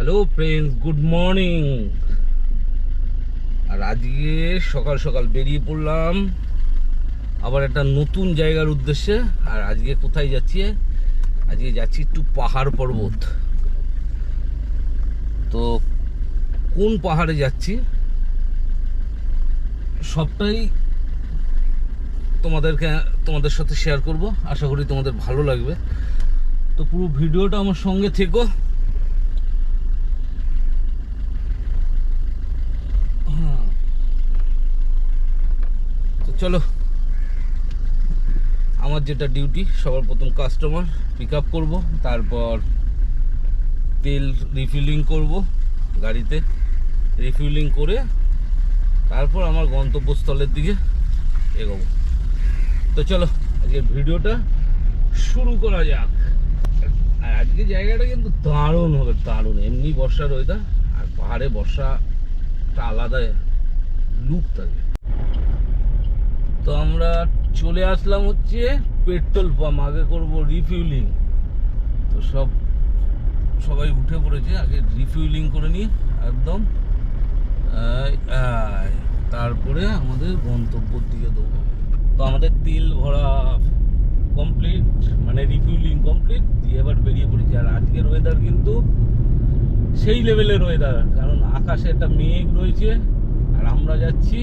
Hello friends, good morning. আর আজকে সকাল সকাল বেরিয়ে পড়লাম আবার একটা নতুন জায়গার উদ্দেশ্যে। আর আজকে কোথায় যাচ্ছি? আজকে যাচ্ছি একটু পাহাড় পর্বত। তো কোন পাহাড়ে যাচ্ছি সবটাই তোমাদের সাথে শেয়ার করব। আশা করি তোমাদের ভালো লাগবে। তো পুরো ভিডিওটা আমার সঙ্গে থেকো। তো চলো, আমার যেটা ডিউটি, সবার প্রথম কাস্টমার পিক আপ করবো, তারপর তেল রিফিলিং করব গাড়িতে। রিফিলিং করে তারপর আমার গন্তব্যস্থলের দিকে এগোবো। তো চলো আজকে ভিডিওটা শুরু করা যাক। আর আজকে জায়গাটা কিন্তু দারুণ হবে, দারুণ। এমনি বর্ষার ওয়েদার, আর পাহাড়ে বর্ষাটা আলাদা লুক থাকে। তো আমরা চলে আসলাম হচ্ছে পেট্রোল পাম্প। আগে করব রিফিউলিং। তো সবাই উঠে পড়েছে, আগে রিফিউলিং করে নিই একদম। তারপরে আমাদের গন্তব্যের দিকে দেবো। তো আমাদের তেল ভরা কমপ্লিট, মানে রিফিউলিং কমপ্লিট দিয়ে এবার বেরিয়ে পড়েছি। আর আজকের ওয়েদার কিন্তু সেই লেভেলের ওয়েদার, কারণ আকাশে একটা মেঘ রয়েছে আর আমরা যাচ্ছি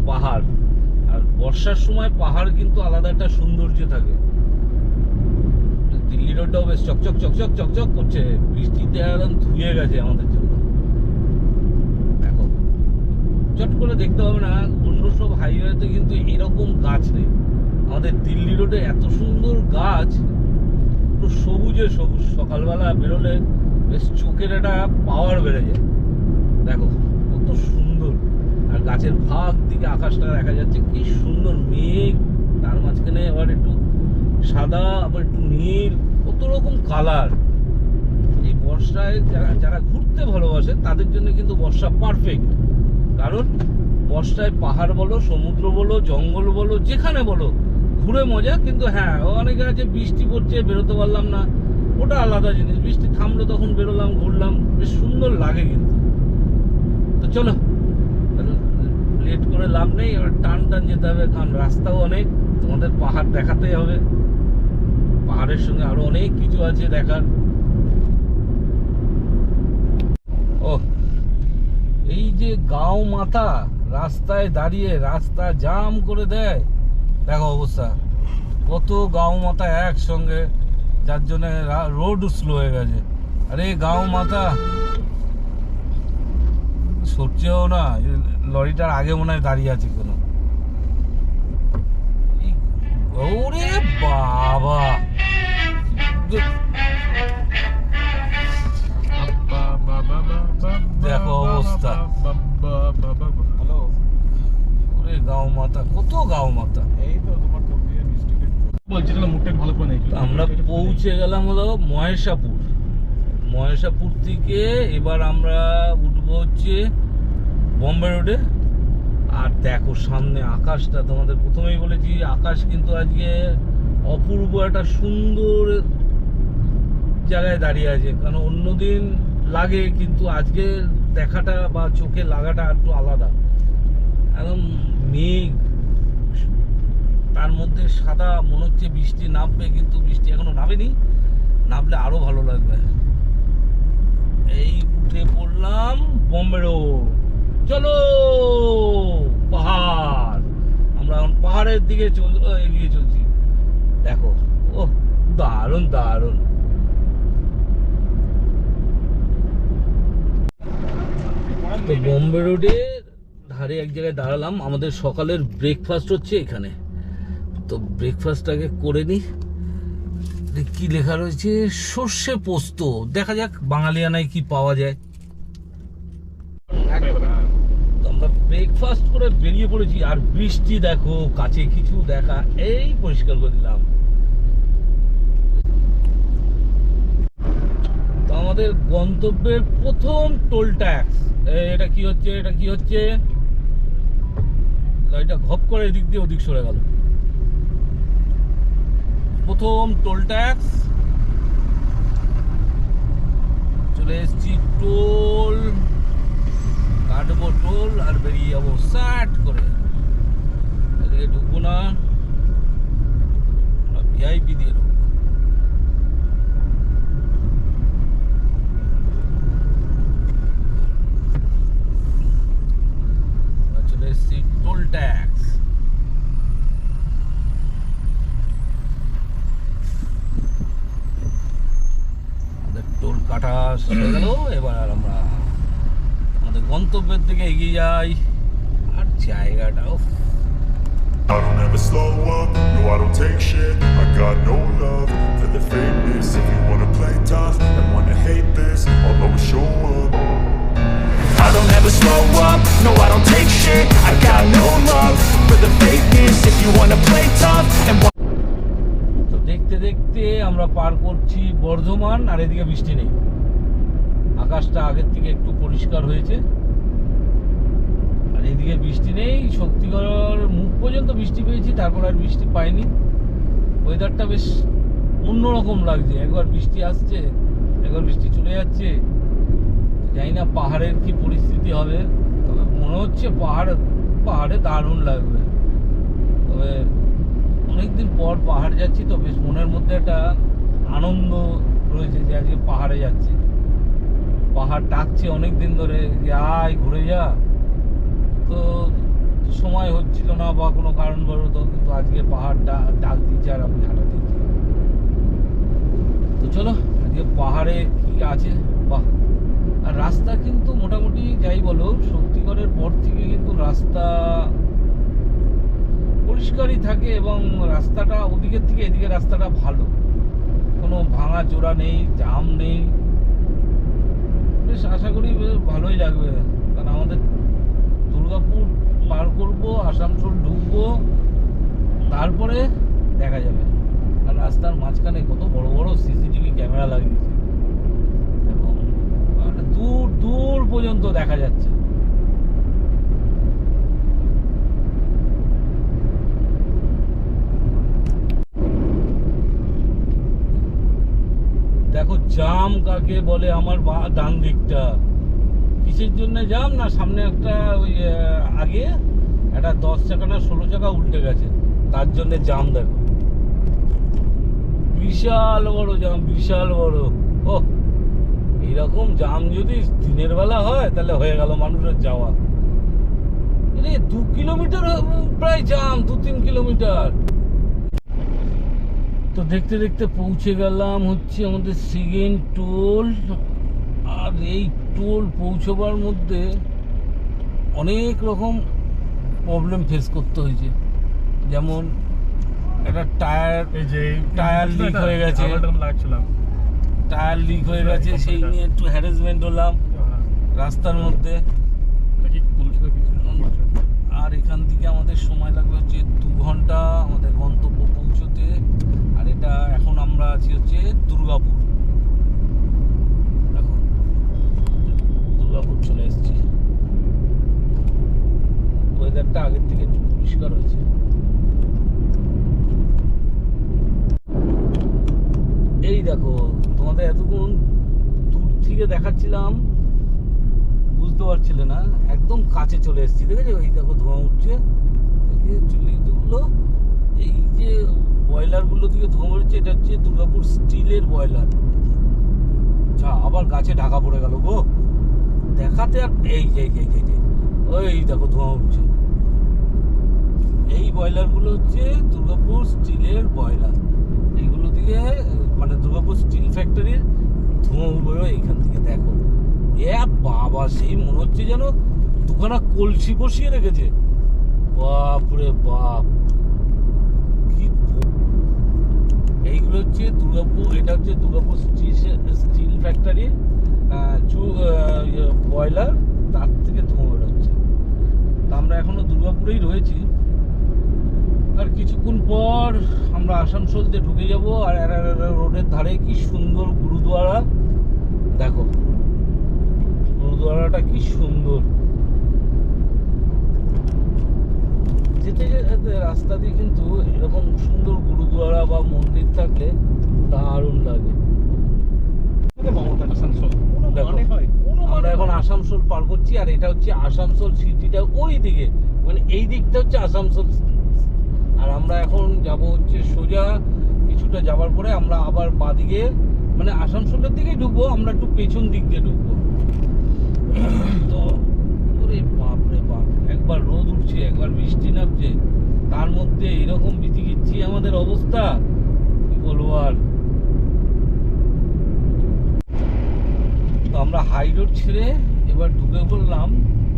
পাহাড়। আর বর্ষার সময় পাহাড় কিন্তু আলাদা একটা সৌন্দর্য থাকে। দিল্লি রোডটাও বেশ চকচক চকচক চকচক করছে, বৃষ্টিতে একদম ধুয়ে গেছে আমাদের জন্য। দেখো, চট করে দেখতে হবে না, অন্য সব হাইওয়েতে কিন্তু এরকম গাছ নেই। আমাদের দিল্লি রোডে এত সুন্দর গাছ, পুরো সবুজে সবুজ। সকালবেলা বেরোলে বেশ চোখের একটা পাওয়ার বেড়ে যায়। দেখো কত সুন্দর। আর গাছের ফাঁক দিকে আকাশটা দেখা যাচ্ছে, কি সুন্দর মেঘ, তার মাঝখানে আবার একটু সাদা, আবার একটু নীল, কত রকম কালার। এই বর্ষায় যারা ঘুরতে ভালোবাসে তাদের জন্য কিন্তু বর্ষা পারফেক্ট। কারণ বর্ষায় পাহাড় বলো, সমুদ্র বলো, জঙ্গল বলো, যেখানে বলো ঘুরে মজা। কিন্তু হ্যাঁ, অনেকে আছে বৃষ্টি পড়ছে বেরোতে পারলাম না, ওটা আলাদা জিনিস। বৃষ্টি থামলো তখন বেরোলাম, ঘুরলাম, বেশ সুন্দর লাগে কিন্তু। তো চলো, লেট করে লাভ নেই, এবার টান যেতে হবে, কারণ রাস্তাও অনেক। তোমাদের পাহাড় দেখাতেই হবে, পাহাড়ের সঙ্গে আরো অনেক কিছু আছে দেখার। ও, এই যে গাঁও মাথা রাস্তায় দাঁড়িয়ে রাস্তা জাম করে দেয়, দেখো অবস্থা। কত গাঁও মাথা একসঙ্গে, যার জন্য রোড স্লো হয়ে গেছে। আরে গাঁও মাথা সরছেও না, লরিটার আগে মনে হয় দাঁড়িয়ে আছে কোনো। ওরে বাবা, দেখো অবস্থা। ওরে গাঁও মাথা, কত গাঁও মাথা। আমরা পৌঁছে গেলাম হলো মহেশাপুর। মহেশাপুর থেকে এবার আমরা উঠবো হচ্ছে বম্বে রোডে। আর দেখো সামনে আকাশটা, তোমাদের প্রথমেই বলেছি আকাশ কিন্তু আজকে অপূর্ব একটা সুন্দর জায়গায় দাঁড়িয়ে আছে। কারণ অন্যদিন লাগে, কিন্তু আজকে দেখাটা বা চোখে লাগাটা একটু আলাদা। একদম মেঘ, তার মধ্যে সাদা, মনে হচ্ছে বৃষ্টি নামবে, কিন্তু বৃষ্টি এখনো নামেনি। নামলে আরো ভালো লাগবে। এই উঠে পড়লাম বম্বে রোড। চলো পাহাড়, আমরা এখন পাহাড়ের দিকে এগিয়ে চলছি। দেখো, ও দারুণ দারুণ। তো বম্বে রোডের ধারে এক জায়গায় দাঁড়ালাম। আমাদের সকালের ব্রেকফাস্ট হচ্ছে এখানে। তো ব্রেকফাস্টটাকে করে নিই। কি লেখা রয়েছে? সর্ষে পোস্ত। দেখা যাক বাঙালিয়ানায় কি পাওয়া যায়। আমরা ব্রেকফাস্ট করে বেরিয়ে পড়েছি, আর বৃষ্টি দেখো, কাছে কিছু দেখা, এই পরিষ্কার করে দিলাম। তো আমাদের গন্তব্যের প্রথম টোল ট্যাক্স। এটা কি হচ্ছে, এটা কি হচ্ছে? এটা ঘপ করে এদিক দিয়ে ওদিক সরে গেল। প্রথম টোল ট্যাক্স। চলে এসেছি টোল কাটবো, টোল আর বেরিয়ে যাবো স্যাট করে। এদিকে ঢুকবো না, ভিআইপি দিয়ে ঢুকবো। চলে এসেছি টোল ট্যাক্স। টোল কাটা হয়ে গেল, এবার আমরা আমাদের গন্তব্যের দিকে এগিয়ে যাই। আর জায়গাটা I don't ever slow up, no I don't take shit. I got no love for the fakeness. If you wanna play tough and wanna hate this, I'll always show up. I don't ever slow up, no I don't take shit. I got no love for the fakeness. If you wanna play tough and তো দেখতে দেখতে আমরা পার করছি বর্ধমান, আর এদিকে বৃষ্টি নেই। আকাশটা আগের থেকে একটু পরিষ্কার হয়েছে, আর এদিকে বৃষ্টি নেই। শক্তিগড় মুখ পর্যন্ত বৃষ্টি পেয়েছি, তারপর আর বৃষ্টি পাইনি। ওয়েদারটা বেশ অন্যরকম লাগছে, একবার বৃষ্টি আসছে একবার বৃষ্টি চলে যাচ্ছে। জানি না পাহাড়ের কি পরিস্থিতি হবে, তবে মনে হচ্ছে পাহাড়ে দারুণ লাগবে। তবে অনেকদিন পর পাহাড় যাচ্ছি তো বেশ মনের মধ্যে একটা আনন্দ রয়েছে যে আজকে পাহাড়ে যাচ্ছি। পাহাড় ডাকছে অনেকদিন ধরে যে আয় ঘুরে যা, তো সময় হচ্ছিল না বা কোনো কারণবশত, কিন্তু আজকে পাহাড়টা ডাক দিচ্ছে আর আমি হাঁটা দিচ্ছি। তো চলো আজকে পাহাড়ে কি আছে। বাহ, আর রাস্তা কিন্তু মোটামুটি যাই বলো, শক্তিগড়ের পর থেকে কিন্তু রাস্তা পরিষ্কারই থাকে, এবং রাস্তাটা ওদিকের থেকে এদিকে রাস্তাটা ভালো, কোনো ভাঙা চোরা নেই, জাম নেই। বেশ আশা করি বেশ ভালোই লাগবে, কারণ আমাদের দুর্গাপুর পার করবো, আসানসোল ঢুকবো, তারপরে দেখা যাবে। আর রাস্তার মাঝখানে কত বড় বড় সিসিটিভি ক্যামেরা লাগিয়েছে, এবং দূর দূর পর্যন্ত দেখা যাচ্ছে। দেখো জাম কাকে বলে, আমার ডান দিকটা কিসের জন্য জাম না, সামনে একটা ওই আগে একটা 10 চাকা না 16 চাকা উল্টে গেছে, তার জন্য জাম। দেখো বিশাল বড় জাম, বিশাল বড়। ও এইরকম জাম যদি দিনের বেলা হয় তাহলে হয়ে গেল মানুষের যাওয়া। 2 কিলোমিটার প্রায় জাম, 2-3 কিলোমিটার। তো দেখতে দেখতে পৌঁছে গেলাম হচ্ছে আমাদের সেকেন্ড টোল। আর এই টোল পৌঁছবার মধ্যে অনেক রকম প্রবলেম ফেস করতে হয়েছে, যেমন একটা টায়ার লিক হয়ে গেছে, সেই নিয়ে একটু হ্যারাসমেন্ট হলাম রাস্তার মধ্যে। আর এখান থেকে আমাদের সময় লাগবে হচ্ছে 2 ঘন্টা আমাদের গন্তব্য পৌঁছতে। আর এটা এখন আমরা আছি হচ্ছে দুর্গাপুর। দেখো দুর্গাপুর চলে এসেছি, ওয়েদারটা আগের থেকে একটু পরিষ্কার হয়েছে। এই দেখো তোমাদের এতক্ষণ দূর থেকে দেখাচ্ছিলাম, বুঝতে পারছিলে না, একদম কাছে চলে এসেছি। দেখেছো এই দেখো ধোঁয়া উঠছে, চুলিগুলো এই যে বয়লারগুলো থেকে ধোঁয়া উঠছে, এটা হচ্ছে দুর্গাপুর স্টিলের বয়লার। যা আবার গাছে ঢাকা পড়ে গেল গো, দেখাতে। আর এই ওই দেখো ধোঁয়া উঠছে। এই বয়লারগুলো হচ্ছে দুর্গাপুর স্টিলের বয়লার, এইগুলো থেকে মানে দুর্গাপুর স্টিল ফ্যাক্টরির ধোঁয়াগুলো এইখান থেকে। দেখো এ বাবা, সেই মনে হচ্ছে যেন দুখানা কলসি বসিয়ে রেখেছে। বাপরে বাপ, কি! এইগুলো হচ্ছে দুর্গাপুর, এটা হচ্ছে দুর্গাপুর স্টিল ফ্যাক্টরির বয়লার, তার থেকে ধোঁয়া বেরোচ্ছে। তা আমরা এখনো দুর্গাপুরেই রয়েছি, আর কিছুক্ষণ পর আমরা আসানসোলতে ঢুকে যাব। আর রোডের ধারে কি সুন্দর গুরুদুয়ারা, দেখো গুরুদুয়ারাটা কি সুন্দর। যেতে যেতে রাস্তা দিয়ে কিন্তু এরকম সুন্দর গুরুদুয়ারা বা মন্দির থাকলে দারুণ লাগে। দেখো পার করছি, আর এটা হচ্ছে আসানসোল সিটিটা ওই দিকে, মানে এই দিকটা হচ্ছে আসানসোল। আর আমরা এখন যাব হচ্ছে সোজা কিছুটা যাওয়ার পরে আমরা আবার বাদিকে মানে আসানসোলের দিকেই ঢুকবো, আমরা একটু পেছন দিক দিয়ে ঢুকবো। তো ওরে বাপ রে বাপ, একবার রোদ উঠছে একবার বৃষ্টি নামছে, তার মধ্যে এরকম বিচিকিচ্ছি আমাদের অবস্থা, কি বলবো আর। তো আমরা হাই রোড ছেড়ে এবার ঢুকে পড়লাম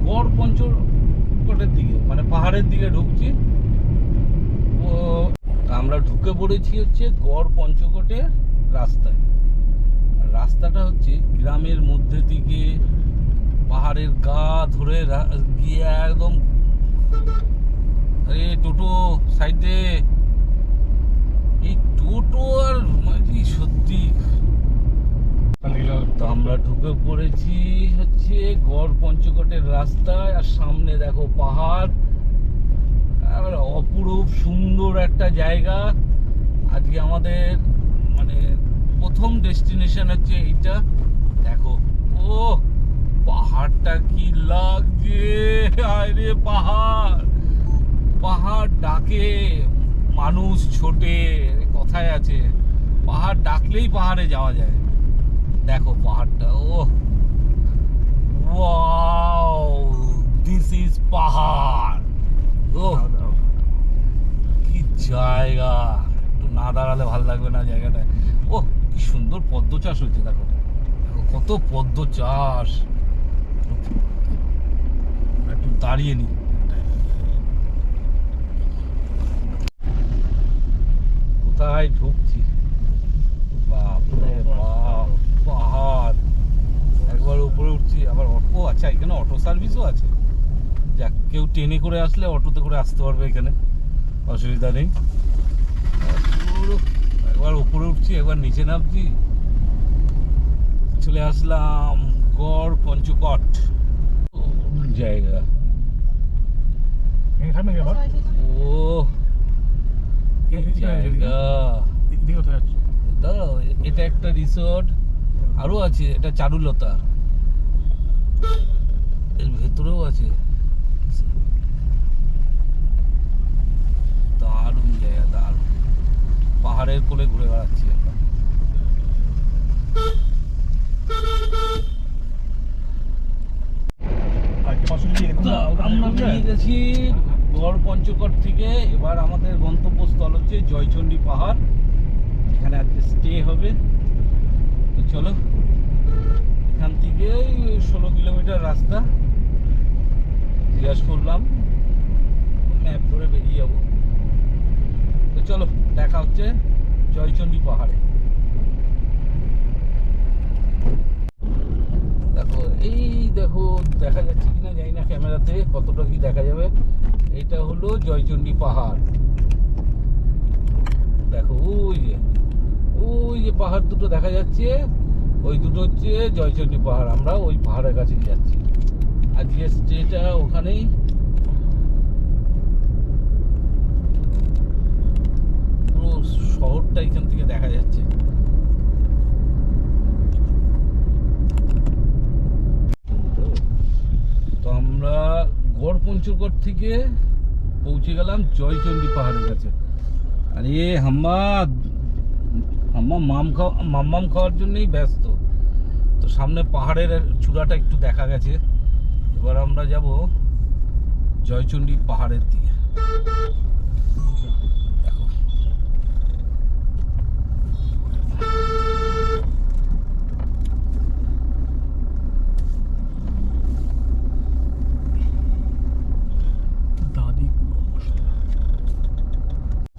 গড় পঞ্চকোটের দিকে, মানে পাহাড়ের দিকে ঢুকছি। তো আমরা ঢুকে পড়েছি হচ্ছে গড় পঞ্চকোটের রাস্তায়। আর রাস্তাটা হচ্ছে গ্রামের মধ্যে থেকে পাহাড়ের গা ধরে গিয়ে একদম, আরে টোটো সাইডে, এই টোটো আর মানে সত্যি। তো আমরা ঢুকে পড়েছি হচ্ছে গড় পঞ্চকোটের রাস্তায়, আর সামনে দেখো পাহাড়, অপরূপ সুন্দর একটা জায়গা। আজকে আমাদের মানে প্রথম ডেস্টিনেশন হচ্ছে এইটা। দেখো ও পাহাড়টা কি লাগছে, আরে পাহাড়, পাহাড় ডাকে মানুষ ছোটে, কথায় আছে পাহাড় ডাকলেই পাহাড়ে যাওয়া যায়। দেখো পাহাড়টা, ও ওয়াও, দিস ইজ পাহাড়। ও কি জায়গা, একটু না দাঁড়ালে ভালো লাগবে না জায়গাটায়। ও কি সুন্দর পদ্ম চাষ হচ্ছে, দেখো দেখো কত পদ্ম চাষ। একটু দাঁড়িয়ে নি, কোথায় ঢুকছি, বাপরে বাপ, পাহাড়। একবার উপরে উঠছি আবার অটো, আচ্ছা এখানে অটো সার্ভিসও আছে। যাক, কেউ ট্রেনে করে আসলে অটোতে করে আসতে পারবে, এখানে অসুবিধা নেই। একবার উপরে উঠছি একবার নিচে নামছি, চলে আসলাম গড় পঞ্চকোট জায়গা। ও জায়গা, দাঁড়াও, এটা একটা রিসোর্ট আরো আছে, এটা চারুলতা, এর ভেতরেও আছে। দারুণ জায়গা, দারুণ, পাহাড়ের কোলে ঘুরে বেড়াচ্ছি আমরা। আমরা বেরিয়ে গেছি গড় পঞ্চকোট থেকে। এবার আমাদের গন্তব্যস্থল হচ্ছে জয়চণ্ডী পাহাড়, এখানে আজকে স্টে হবে। তো চলো, এখান থেকে 16 কিলোমিটার রাস্তা, জিজ্ঞাসা করলাম, ম্যাপ ধরে বেরিয়ে যাবো। তো চলো, দেখা হচ্ছে জয়চণ্ডী পাহাড়ে। দেখো এই দেখো, দেখা যাচ্ছে কিনা জানি না ক্যামেরাতে কতটা কি দেখা যাবে। এইটা হলো জয়চণ্ডী পাহাড়। দেখো ওই যে পাহাড় দুটো দেখা যাচ্ছে, ওই দুটো হচ্ছে জয়চণ্ডী পাহাড়। আমরা ওই পাহাড়ের কাছে যাচ্ছি, আজকে স্টেটা ওখানেই। পুরো শহরটা এখান থেকে দেখা যাচ্ছে। তো আমরা গড় পঞ্চকোট থেকে পৌঁছে গেলাম জয়চণ্ডী পাহাড়ের কাছে। আরে মাম্মাম খাওয়ার জন্যই ব্যস্ত। তো সামনে পাহাড়ের চূড়াটা একটু দেখা গেছে, এবার আমরা যাব জয়চণ্ডী পাহাড়ের দিকে। দেখো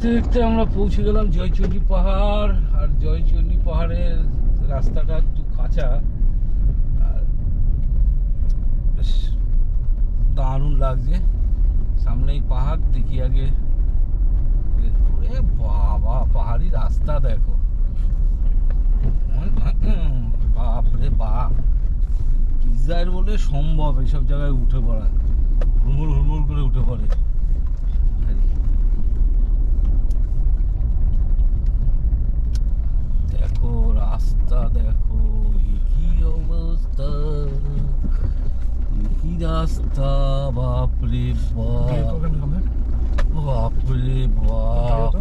দেখতে আমরা পৌঁছে গেলাম জয়চণ্ডী পাহাড়। আর জয়চণ্ডী পাহাড়ের রাস্তাটা একটু কাঁচা, বেশ দারুণ লাগছে। সামনেই পাহাড়, দেখি আগে। বাবা, পাহাড়ি রাস্তা দেখো, বাপরে বাপ, ডিজায়ার বলে সম্ভব এইসব জায়গায় উঠে পড়া, হুড়মুড় হুড়মুড় করে উঠে পড়ে। দেখো রাস্তা, দেখো কি অবস্থা, রাস্তা, বাপরে বাপ, বাপরে বাপ।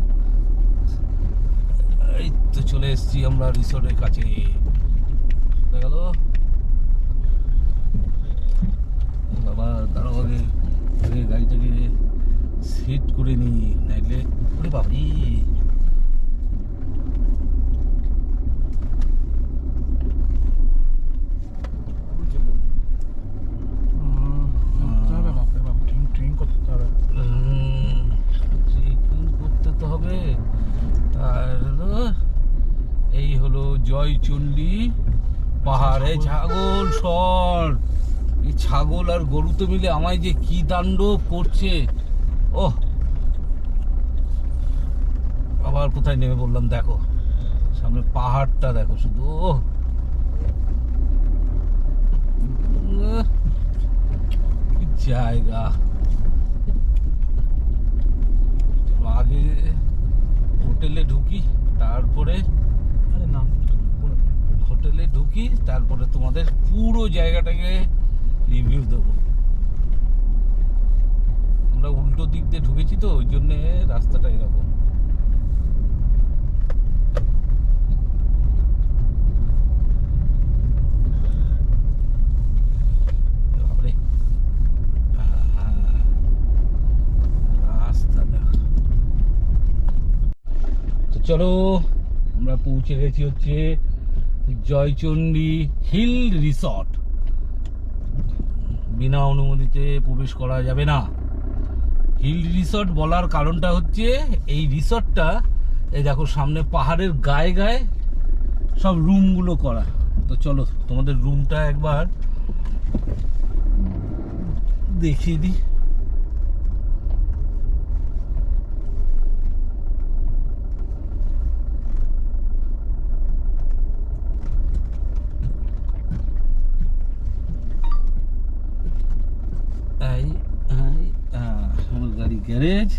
এই তো চলে এসেছি আমরা রিসোর্টের কাছে। চলে গেল বাবা, দাঁড়াও আগে গাড়িটাকে সেট করে নি, নাইলে ওরে বাবারে। করতে তো হবে। আর হলো এই হলো জয়চণ্ডী পাহাড়ে ছাগল সর। এই ছাগল আর গরু তো মিলে আমায় যে কি তাণ্ডব করছে। ওহ, আবার কোথায় নেমে বললাম, দেখো সামনে পাহাড়টা দেখো শুধু। ওহ, কি জায়গা। আগে হোটেলে ঢুকি, তারপরে হোটেলে ঢুকি, তারপরে তোমাদের পুরো জায়গাটাকে রিভিউ দেবো। আমরা উল্টো দিক দিয়ে ঢুকেছি তো, ওই জন্যে রাস্তাটা এরকম। রাস্তা দেখো। তো চলো, আমরা পৌঁছে গেছি হচ্ছে জয়চণ্ডী হিল রিসর্ট। বিনা অনুমতিতে প্রবেশ করা যাবে না। হিল রিসর্ট বলার কারণটা হচ্ছে এই রিসর্টটা, এই দেখো সামনে পাহাড়ের গায়ে গায়ে সব রুমগুলো করা। তো চলো তোমাদের রুমটা একবার দেখিয়ে দিই। আমার গাড়ি গ্যারেজ।